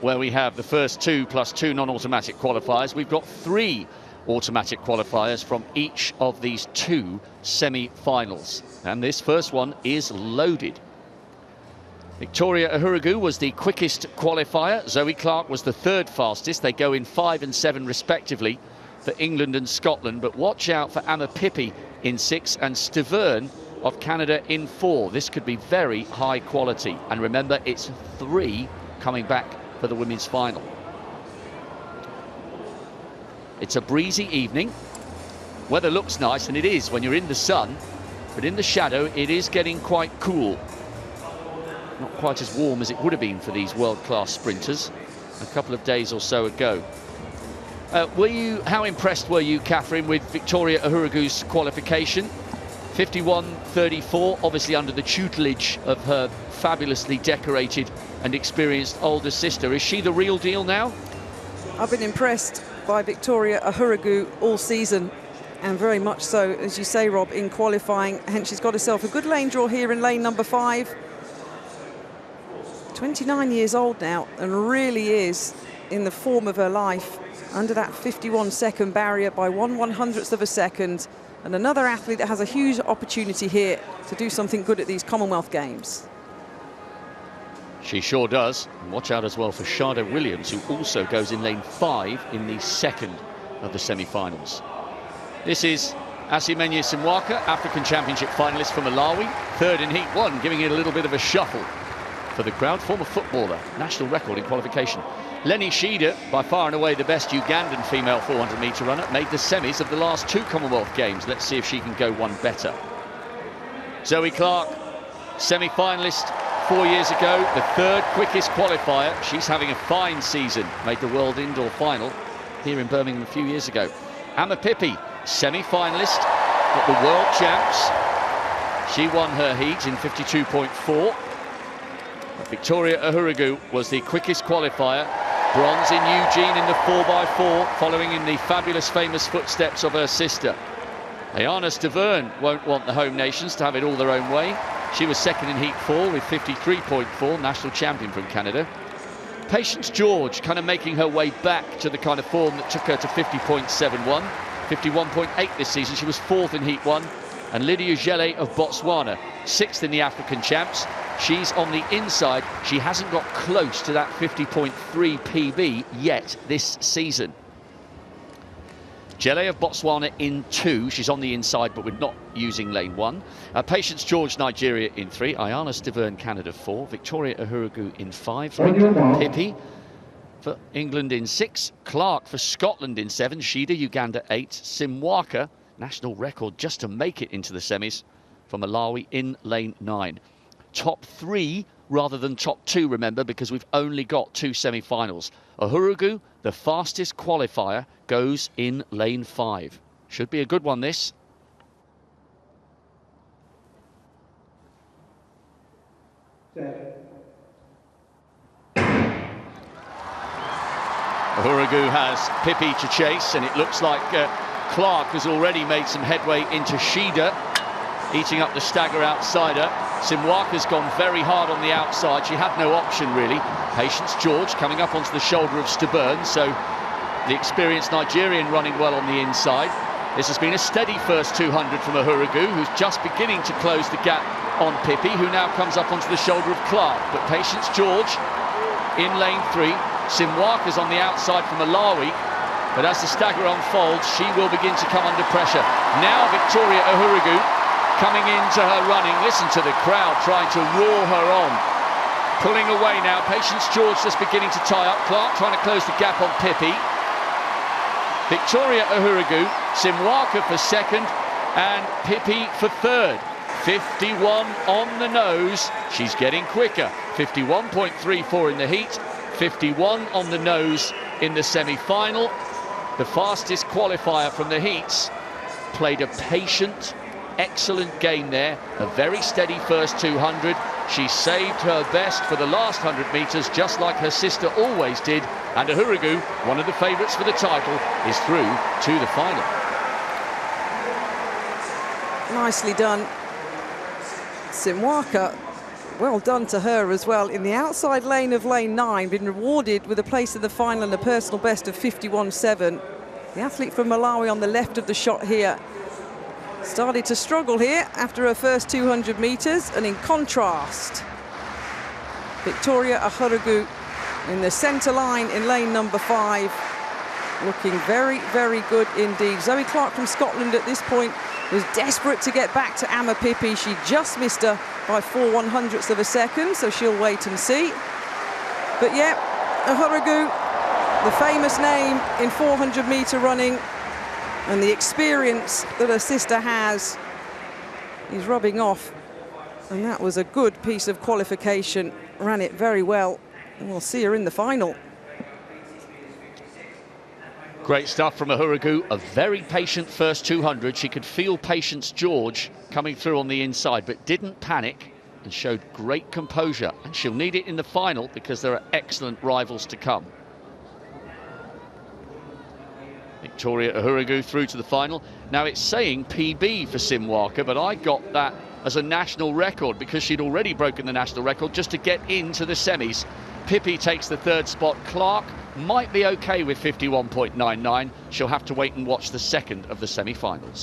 where we have the first 2 plus 2 non-automatic qualifiers. We've got 3 automatic qualifiers from each of these 2 semi-finals. And this first one is loaded. Victoria Uhuragu was the quickest qualifier. Zoe Clark was the 3rd fastest. They go in 5 and 7 respectively for England and Scotland. But watch out for Emma Pippi in 6 and Stavern of Canada in 4. This could be very high quality. And remember, it's 3 coming back for the women's final. It's a breezy evening. Weather looks nice, and it is when you're in the sun, but in the shadow it is getting quite cool. Not quite as warm as it would have been for these world-class sprinters a couple of days or so ago. How impressed were you, Catherine, with Victoria Uhuragu's qualification? 51.34, obviously under the tutelage of her fabulously decorated and experienced older sister. Is she the real deal now? I've been impressed by Victoria Uhuragu all season, and very much so, as you say, Rob, in qualifying. Hence, she's got herself a good lane draw here in lane number 5. 29 years old now, and really is in the form of her life, under that 51-second barrier by 1/100th of a second. And another athlete that has a huge opportunity here to do something good at these Commonwealth Games. She sure does. And watch out as well for Shada Williams, who also goes in lane 5 in the 2nd of the semi-finals. This is Asimenya Simwaka, African Championship finalist for Malawi, 3rd in Heat 1, giving it a little bit of a shuffle for the crowd. Former footballer, national record in qualification. Lenny Shida, by far and away the best Ugandan female 400-metre runner, made the semis of the last 2 Commonwealth Games. Let's see if she can go one better. Zoe Clark, semi-finalist 4 years ago, the 3rd quickest qualifier. She's having a fine season. Made the World Indoor Final here in Birmingham a few years ago. Emma Pippi, semi-finalist at the World Champs. She won her heat in 52.4. Victoria Uhuragu was the quickest qualifier. Bronze in Eugene in the 4x4, following in the fabulous, famous footsteps of her sister. Ayana Stavern won't want the home nations to have it all their own way. She was 2nd in Heat 4 with 53.4, national champion from Canada. Patience George kind of making her way back to the kind of form that took her to 50.71. 51.8 this season. She was 4th in Heat 1. And Lydia Gele of Botswana, 6th in the African Champs. She's on the inside. She hasn't got close to that 50.3 PB yet this season. Gele of Botswana in 2. She's on the inside, but we're not using lane 1. Patience George, Nigeria in 3. Ayana Stavern, Canada 4. Victoria Uhuragu in 5. Pippi for England in 6. Clark for Scotland in 7. Shida, Uganda 8. Simwaka, national record just to make it into the semis, for Malawi in lane 9. Top 3 rather than top 2, remember, because we've only got 2 semi-finals. Uhuragu, the fastest qualifier, goes in lane 5. Should be a good one, this. Uhuragu has Pippi to chase, and it looks like Clark has already made some headway into Shida, eating up the stagger outside her. Simwaka's gone very hard on the outside. She had no option, really. Patience George coming up onto the shoulder of Stavern, so the experienced Nigerian running well on the inside. This has been a steady first 200 from Uhuragu, who's just beginning to close the gap on Pippi, who now comes up onto the shoulder of Clark. But Patience George in lane 3. Simwaka's on the outside from Malawi. But as the stagger unfolds, she will begin to come under pressure. Now Victoria Uhuragu coming into her running. Listen to the crowd trying to roar her on. Pulling away now. Patience George just beginning to tie up. Clark trying to close the gap on Pippi. Victoria Uhuragu, Simwaka for 2nd and Pippi for 3rd. 51 on the nose. She's getting quicker. 51.34 in the heat. 51 on the nose in the semi-final. The fastest qualifier from the heats. Played a patient, excellent game there. A very steady first 200. She saved her best for the last 100 metres, just like her sister always did. And Uhuragu, one of the favourites for the title, is through to the final. Nicely done. Simwaka well done to her as well. In the outside lane of lane 9, been rewarded with a place in the final and a personal best of 51.7. The athlete from Malawi on the left of the shot here started to struggle here after her first 200 meters, and in contrast, Victoria Ahuragu in the center line in lane number 5, looking very, very good indeed. Zoe Clark from Scotland at this point was desperate to get back to Amma Pippi. She just missed her by 4/100ths of a second, so she'll wait and see. But yeah, Ahuragu, the famous name in 400-meter running, and the experience that her sister has is rubbing off. And that was a good piece of qualification, ran it very well, and we'll see her in the final. Great stuff from Ahuragu, a very patient first 200. She could feel Patience George coming through on the inside, but didn't panic and showed great composure. And she'll need it in the final because there are excellent rivals to come. Victoria Ahuragu through to the final. Now it's saying PB for Simwaka, but I got that as a national record because she'd already broken the national record just to get into the semis. Pippi takes the 3rd spot. Clark might be okay with 51.99. She'll have to wait and watch the second of the semi-finals.